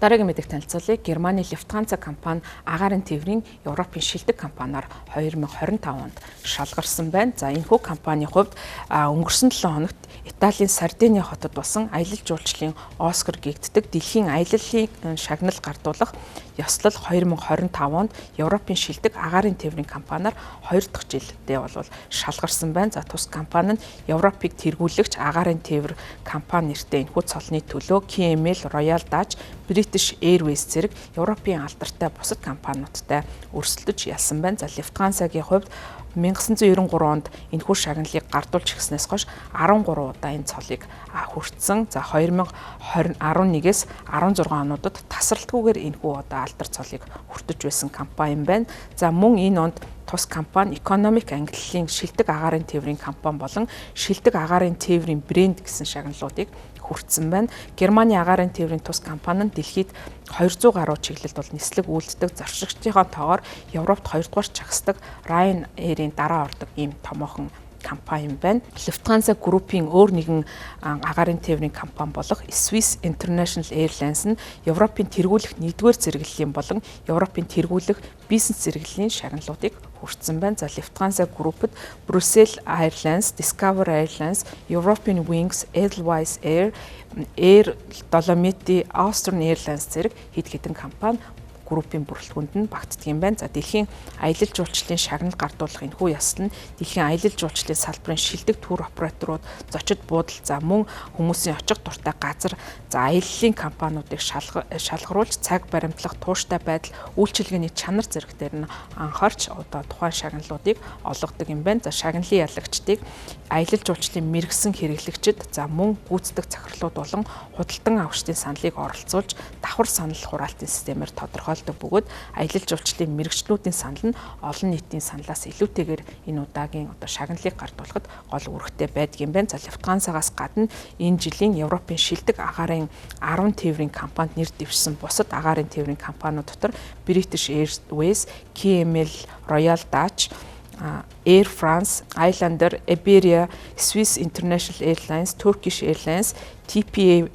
Дараагийн мэдээлэл танилцуулъя. Германы Lufthansa компани агаарын тээврийн Европын шилдэг компаниар 2025 онд шалгарсан байна. За энэхүү компанийн хувьд өнгөрсөн 7 хоногт Италийн Сардине хотод болсон аялал жуулчлалын Оскар гэгддэг дэлхийн аяллалын шагнал гардуулах ёслол 2025 онд Европын шилдэг агаарын тээврийн компаниар 2 дахь жилдээ бол шалгарсан байна. За тус компани нь Европыг тэргүүлэгч агаарын тээвэр компани нэртэй энэхүү цолны төлөө KML, Royal Dutch, British Airways зэрэг Европын алдартай бусад компаниудтай өрсөлдөж ялсан байна. За Lufthansa-гийн хувьд 1993 онд энэхүү шагналыг гардуулж ирснээс хойш 13 удаа энэ цолыг хүртсэн. За 2011-ээс 16 онуудад тасралтгүйгээр энэхүү удаа алдар цолыг хүртэж байсан компани байна. За мөн энэ онд тус компани Economic ангиллалын шилдэг агаарын тээврийн компани болон шилдэг агаарын тээврийн брэнд гэсэн шагналуудыг хүртсэн байна. Германы агаарын тээврийн тус компани нь дэлхийд 200 гаруй чиглэлд бол нислэг үйлддэг зорчигчдийнхоо тоогоор Европт 2 дугаар чагсдаг Ryanair-ийн дараа ордог ийм томоохон компани байна. Lufthansa Group-ийн өөр нэгэн агаарын тээврийн компани болох Swiss International Airlines нь Европын тэргүүлэх 1-р зэрэглэлийн болон Европын тэргүүлэх бизнес зэрэглэлийн шагналуудыг хүртсэн байна. За Lufthansa Group-д Brussels Airlines, Discover Airlines, European Wings, Edelweiss Air, Air Dolomiti, Austrian Airlines зэрэг хэд хэдэн компани группийн бүрэлдэхүүнд нь багтдаг юм байна. За дэлхийн аялал жуулчлалын шагнал гардуулах энэхүү ясал нь дэлхийн аялал жуулчлалын салбарын шилдэг тур операторууд зочид буудал за мөн хүмүүсийн очих дуртай газар за аяллалын компаниудыг шалгаруулж цаг баримтлах тууштай байдал үйлчилгээний чанар зэрэгтэр нь анхаарч одоо тухайн шагналуудыг олгодог юм байна. За шагналын ялагчдыг аялал жуулчлалын мэрэгсэн хэрэглэгчид за мөн гүйцэтгэх захирлууд болон худалдан авагчдын саналыг оролцуулж давхар санал хураалтын системээр тодорхойлдог бөгөөд аялал жуулчлалын мэрэгчлүүдийн санал нь олон нийтийн саналаас илүүтэйгээр энэ удаагийн одоо шагналыг гардуулахад гол үүрэгтэй байдаг юм байна. За Lufthansa-гаас гадна энэ жилийн Европын шилдэг агаарын 10 тээврийн компанид нэр дэвшсэн бусад агаарын тээврийн компаниуд дотор British Airways, KML, Royal Dutch, Air France, Islander, Iberia, Swiss International Airlines, Turkish Airlines, TPA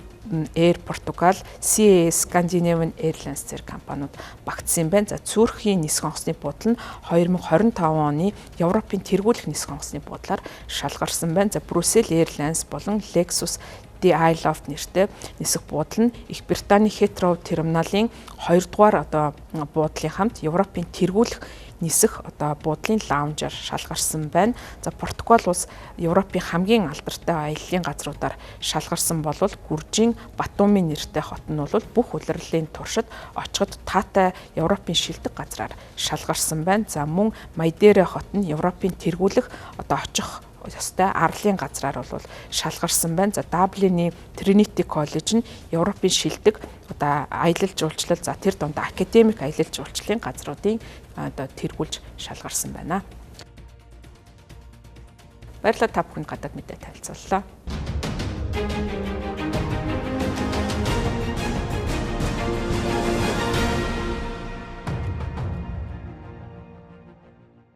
Air Portugal, CAS Scandinavian Airlines зэрэг компаниуд багтсан байна. За Цюрхийн нисэх онгоцны буудлын 2025 оны Европын тэргүүлэх нисэх онгоцны буудлаар шалгарсан байна. За Brussels Airlines болон Lexus The Isle of нэртэй нисэх буудал нь Их Британий Heathrow терминалын 2 дугаар одоо буудлын хамт Европын тэргүүлэх нисэх одоо буудлын лаунжаар шалгарсан байна. За Португал улс Европын хамгийн алдартай аяллалын газруудаар шалгарсан болвол Гүржийн Батуми нэртэй хот нь бол бүх улирлын туршид очиход таатай Европын шилдэг газраар шалгарсан байна. За мөн Мадейра хот нь Европын тэргүүлэх одоо очих ёстой арлын газраар бол шалгарсан байна. За Дублиний Trinity College нь Европын шилдэг одоо аялал жуулчлал за тэр донд академик аялал жуулчлалын газруудын одоо тэргүүлж шалгарсан байна. Баярлалаа та бүхэнд гадаад мэдээ танилцууллаа.